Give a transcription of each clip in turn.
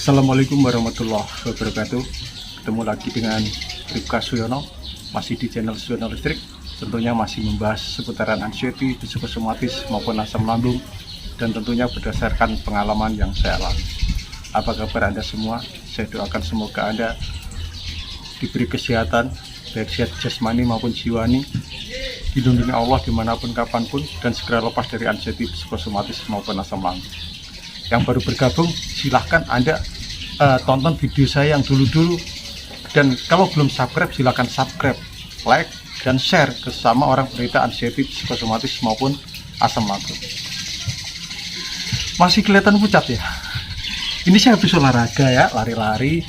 Assalamualaikum warahmatullahi wabarakatuh. Ketemu lagi dengan Ripka Suyono, masih di channel Suyono Listrik. Tentunya masih membahas seputaran anxiety, psikosomatis maupun asam lambung, dan tentunya berdasarkan pengalaman yang saya alami. Apa kabar Anda semua? Saya doakan semoga Anda diberi kesehatan, baik sehat jasmani maupun jiwani, dilindungi Allah dimanapun kapanpun, dan segera lepas dari anxiety, psikosomatis maupun asam lambung. Yang baru bergabung, silahkan Anda tonton video saya yang dulu-dulu, dan kalau belum subscribe silahkan subscribe, like, dan share ke sesama orang penderita anxiety, psikosomatis maupun asam lambung. Masih kelihatan pucat ya? Ini saya habis olahraga ya, lari-lari,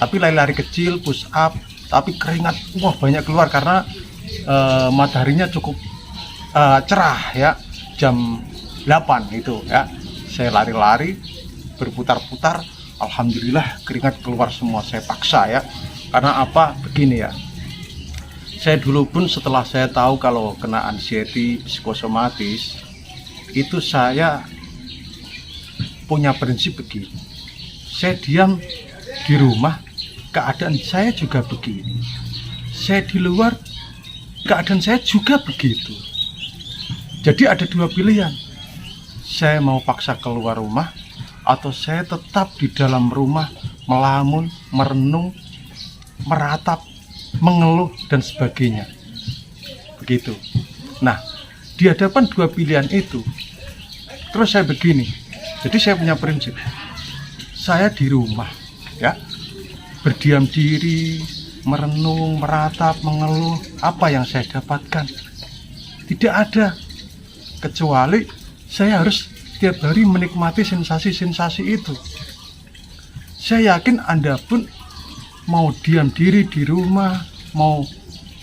tapi lari-lari kecil, push up, tapi keringat wah banyak keluar karena mataharinya cukup cerah ya, jam 8 itu ya. Saya lari-lari, berputar-putar, alhamdulillah keringat keluar semua. Saya paksa ya, karena apa? Begini ya, saya dulu pun setelah saya tahu kalau kena anxiety, psikosomatis, itu saya punya prinsip begini. Saya diam di rumah, keadaan saya juga begini. Saya di luar, keadaan saya juga begitu. Jadi ada dua pilihan. Saya mau paksa keluar rumah, atau saya tetap di dalam rumah melamun, merenung, meratap, mengeluh, dan sebagainya. Begitu. Nah, di hadapan dua pilihan itu, terus saya begini. Jadi saya punya prinsip. Saya di rumah, ya, berdiam diri, merenung, meratap, mengeluh. Apa yang saya dapatkan? Tidak ada, kecuali saya harus setiap hari menikmati sensasi-sensasi itu. Saya yakin Anda pun mau diam diri di rumah, mau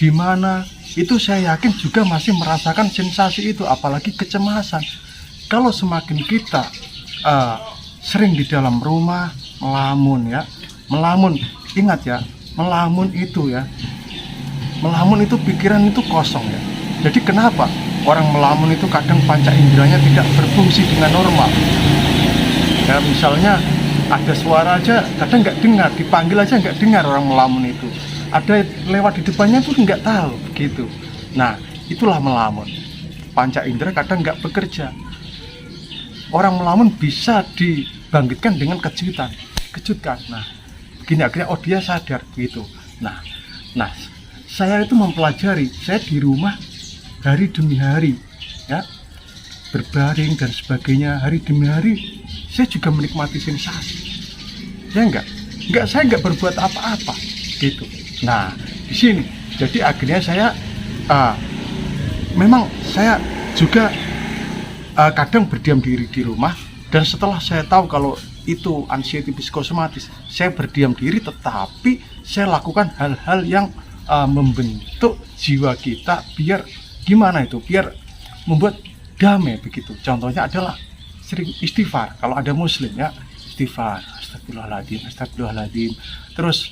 di mana, itu saya yakin juga masih merasakan sensasi itu, apalagi kecemasan. Kalau semakin kita sering di dalam rumah, melamun ya, melamun, ingat ya, melamun itu ya, melamun itu pikiran itu kosong ya. Jadi kenapa orang melamun itu kadang panca inderanya tidak berfungsi dengan normal ya? Misalnya ada suara aja kadang nggak dengar, dipanggil aja nggak dengar. Orang melamun itu ada lewat di depannya pun nggak tahu begitu. Nah, itulah melamun. Panca indera kadang nggak bekerja. Orang melamun bisa dibangkitkan dengan kejutkan. Nah, begini akhirnya oh dia sadar gitu. Nah, saya itu mempelajari. Saya di rumah hari demi hari ya, berbaring dan sebagainya, hari demi hari saya juga menikmati sensasi. Saya enggak berbuat apa-apa gitu. Nah, di sini jadi akhirnya saya memang saya juga kadang berdiam diri di rumah, dan setelah saya tahu kalau itu anxiety psikosomatis, saya berdiam diri, tetapi saya lakukan hal-hal yang membentuk jiwa kita biar gimana itu, biar membuat damai begitu. Contohnya adalah sering istighfar. Kalau ada muslim ya, istighfar, astagfirullahaladzim, terus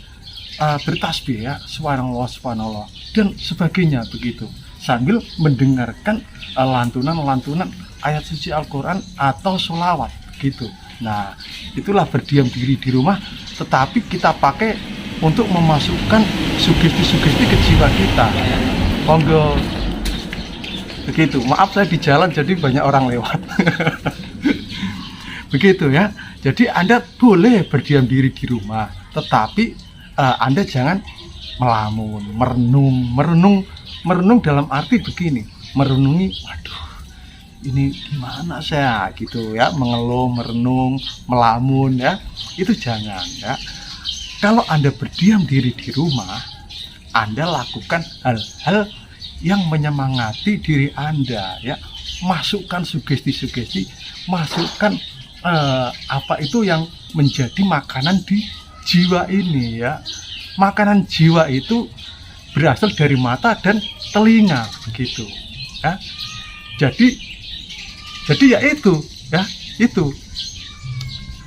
bertasbih ya, subhanallah, dan sebagainya begitu, sambil mendengarkan lantunan ayat suci Al-Quran atau sholawat begitu. Nah, itulah berdiam diri di rumah, tetapi kita pakai untuk memasukkan sugesti-sugesti ke jiwa kita. Monggo begitu. Maaf saya di jalan jadi banyak orang lewat. Begitu ya. Jadi Anda boleh berdiam diri di rumah, tetapi Anda jangan melamun, merenung dalam arti begini, merenungi, waduh ini gimana saya gitu ya, mengeluh, merenung, melamun ya, itu jangan ya. Kalau Anda berdiam diri di rumah, Anda lakukan hal-hal yang menyemangati diri Anda ya, masukkan sugesti-sugesti, masukkan apa itu yang menjadi makanan di jiwa ini ya. Makanan jiwa itu berasal dari mata dan telinga begitu ya. Jadi ya itu ya, itu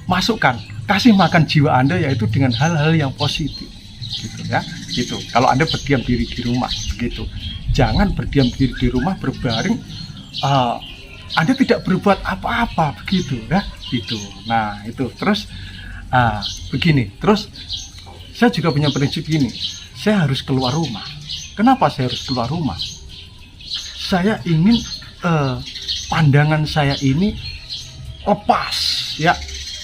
masukkan, kasih makan jiwa Anda yaitu dengan hal-hal yang positif gitu ya. Gitu. Kalau Anda berdiam diri di rumah begitu. Jangan berdiam diri di rumah berbaring, Anda tidak berbuat apa-apa begitu ya, itu. Nah, itu terus Begini, terus saya juga punya prinsip gini, saya harus keluar rumah. Kenapa saya harus keluar rumah? Saya ingin pandangan saya ini lepas, ya,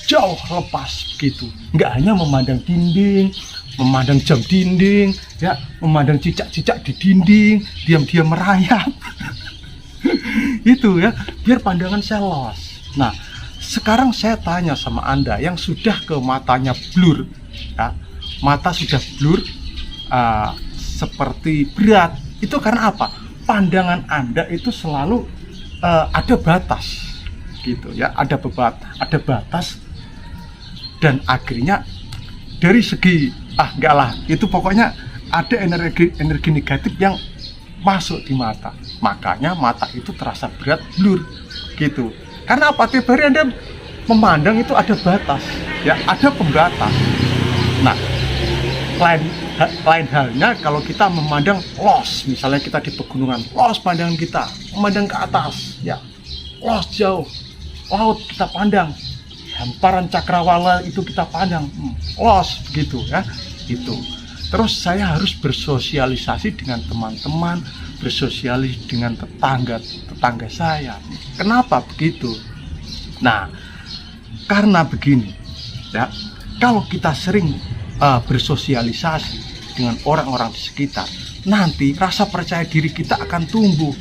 jauh lepas gitu. Nggak hanya memandang dinding, memandang jam dinding, ya, memandang cicak-cicak di dinding, diam-diam merayap. Itu ya, biar pandangan saya luas. Nah, sekarang saya tanya sama Anda yang sudah ke matanya blur, ya, mata sudah blur, seperti berat. Itu karena apa? Pandangan Anda itu selalu ada batas, gitu ya, ada batas, dan akhirnya dari segi enggak lah, itu pokoknya ada energi negatif yang masuk di mata, makanya mata itu terasa berat, blur, gitu. Karena apa? Tiap hari Anda memandang itu ada batas, ya, ada pembatas. Nah, lain halnya kalau kita memandang los, misalnya kita di pegunungan, los pandangan kita, memandang ke atas, ya, los jauh, laut kita pandang, hamparan cakrawala itu kita pandang, los, begitu ya, itu. Terus saya harus bersosialisasi dengan teman-teman, bersosialisasi dengan tetangga saya. Kenapa begitu? Nah, karena begini, ya, kalau kita sering bersosialisasi dengan orang-orang di sekitar, nanti rasa percaya diri kita akan tumbuh.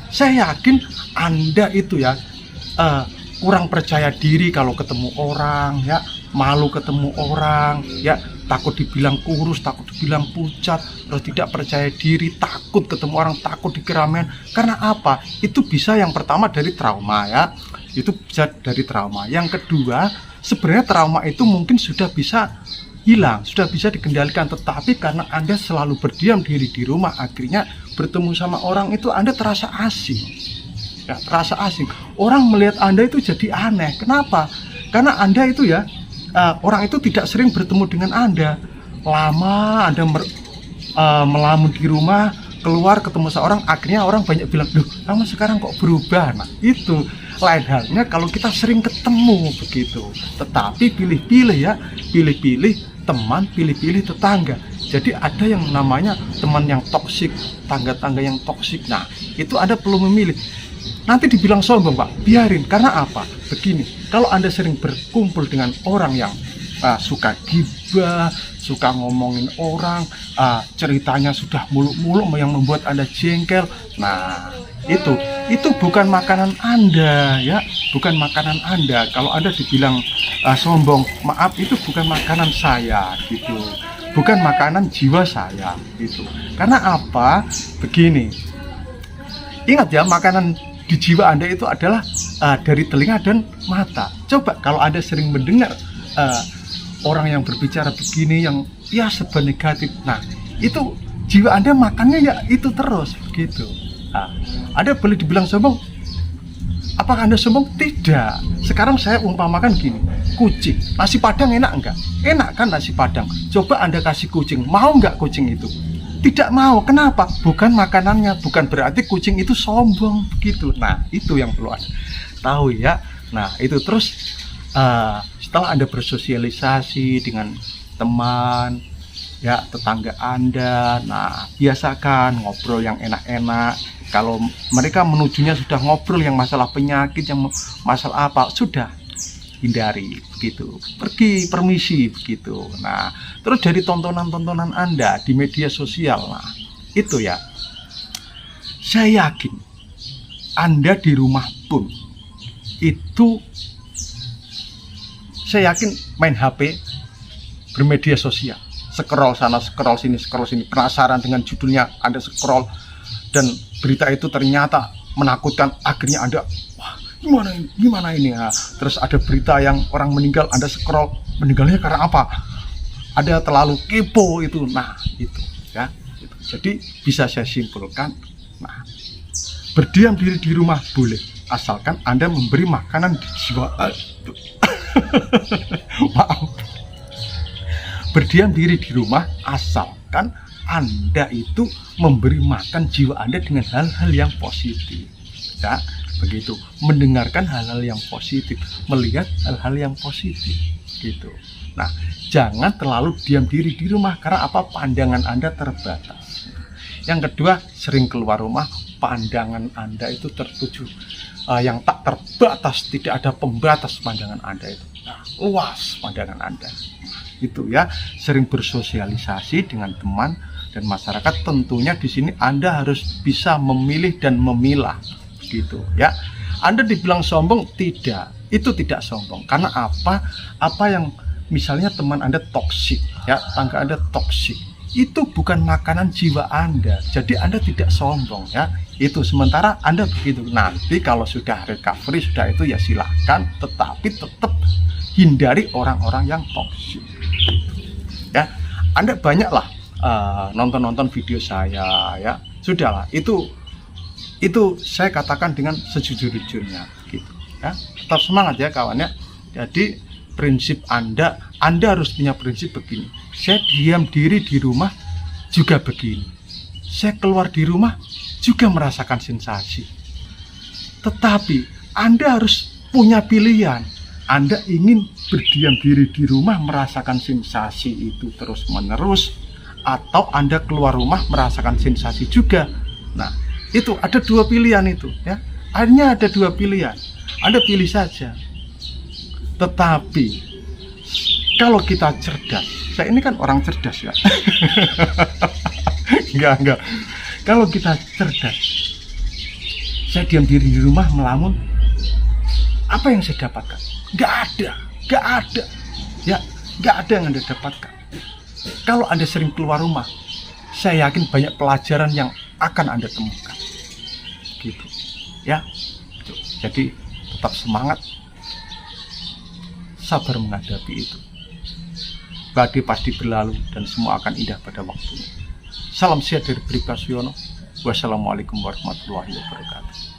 Saya yakin Anda itu ya kurang percaya diri kalau ketemu orang, ya, malu ketemu orang, ya, takut dibilang kurus, takut dibilang pucat, terus tidak percaya diri, takut ketemu orang, takut di keramaian. Karena apa? Itu bisa yang pertama dari trauma, ya, itu bisa dari trauma. Yang kedua, sebenarnya trauma itu mungkin sudah bisa hilang, sudah bisa dikendalikan, tetapi karena Anda selalu berdiam diri di rumah, akhirnya bertemu sama orang itu Anda terasa asing, ya, terasa asing. Orang melihat Anda itu jadi aneh. Kenapa? Karena Anda itu ya, orang itu tidak sering bertemu dengan Anda. Lama Anda melamun di rumah, keluar ketemu seorang, akhirnya orang banyak bilang, "Loh, kamu sekarang kok berubah?" Nah, itu lain halnya kalau kita sering ketemu begitu. Tetapi pilih-pilih ya, pilih-pilih teman, pilih-pilih tetangga. Jadi ada yang namanya teman yang toksik, tangga-tangga yang toksik. Nah, itu Anda perlu memilih. Nanti dibilang sombong, Pak, biarin. Karena apa? Begini, kalau Anda sering berkumpul dengan orang yang suka gibah, suka ngomongin orang, ceritanya sudah muluk-muluk yang membuat Anda jengkel. Nah, itu bukan makanan Anda, ya, bukan makanan Anda. Kalau Anda dibilang sombong, maaf, itu bukan makanan saya, gitu, bukan makanan jiwa saya, gitu. Karena apa? Begini, ingat ya, makanan di jiwa Anda itu adalah dari telinga dan mata. Coba kalau Anda sering mendengar orang yang berbicara begini, yang ya serba negatif, nah, itu jiwa Anda makannya ya itu terus, begitu. Nah, Anda boleh dibilang sombong. Apakah Anda sombong? Tidak. Sekarang saya umpamakan gini, kucing, nasi padang enak enggak? Enak kan nasi padang. Coba Anda kasih kucing, mau enggak kucing itu? Tidak mau. Kenapa? Bukan makanannya, bukan berarti kucing itu sombong, begitu. Nah, itu yang perlu Anda tahu, ya. Nah, itu terus setelah Anda bersosialisasi dengan teman, ya, tetangga Anda, nah, biasakan ngobrol yang enak-enak. Kalau mereka menujunya sudah ngobrol yang masalah penyakit, yang masalah apa, sudah hindari, begitu. Pergi, permisi, begitu. Nah, terus dari tontonan-tontonan Anda di media sosial, nah, itu ya, saya yakin Anda di rumah pun itu, saya yakin main HP, bermedia sosial, scroll sana, scroll sini, penasaran dengan judulnya, Anda scroll, dan berita itu ternyata menakutkan, akhirnya Anda, wah, gimana ini ya. Terus ada berita yang orang meninggal, Anda scroll, meninggalnya karena apa? Ada terlalu kepo itu. Nah, itu ya, itu. Jadi bisa saya simpulkan, nah, berdiam diri di rumah boleh, asalkan Anda memberi makanan di jiwa. Maaf, berdiam diri di rumah asalkan Anda itu memberi makan jiwa Anda dengan hal-hal yang positif, ya, begitu. Mendengarkan hal-hal yang positif, melihat hal-hal yang positif, gitu. Nah, jangan terlalu diam diri di rumah karena apa? Pandangan Anda terbatas. Yang kedua, sering keluar rumah, pandangan Anda itu tertuju yang tak terbatas, tidak ada pembatas pandangan Anda itu. Nah, luas pandangan Anda. Itu ya, sering bersosialisasi dengan teman dan masyarakat. Tentunya di sini Anda harus bisa memilih dan memilah gitu ya. Anda dibilang sombong? Tidak, itu tidak sombong. Karena apa? Apa yang misalnya teman Anda toksik ya, tangga Anda toksik, itu bukan makanan jiwa Anda. Jadi Anda tidak sombong ya. Itu sementara Anda begitu. Nanti kalau sudah recovery, sudah itu ya silahkan, tetapi tetap hindari orang-orang yang toksik ya. Anda banyaklah nonton video saya ya. Sudahlah, itu saya katakan dengan sejujur-jujurnya gitu ya. Tetap semangat ya kawan ya. Jadi prinsip Anda harus punya prinsip begini. Saya diam diri di rumah juga begini. Saya keluar di rumah juga merasakan sensasi. Tetapi Anda harus punya pilihan. Anda ingin berdiam diri di rumah merasakan sensasi itu terus-menerus, atau Anda keluar rumah merasakan sensasi juga. Nah, itu ada dua pilihan itu ya. Hanya ada dua pilihan. Anda pilih saja. Tetapi kalau kita cerdas, saya ini kan orang cerdas ya. Enggak. Kalau kita cerdas, saya diam diri di rumah melamun, apa yang saya dapatkan? Enggak ada. Ya, enggak ada yang Anda dapatkan. Kalau Anda sering keluar rumah, saya yakin banyak pelajaran yang akan Anda temukan. Gitu. Ya. Jadi tetap semangat, sabar menghadapi itu. Badai pasti berlalu dan semua akan indah pada waktunya. Salam sehat dari Bribka Suyono. Wassalamualaikum warahmatullahi wabarakatuh.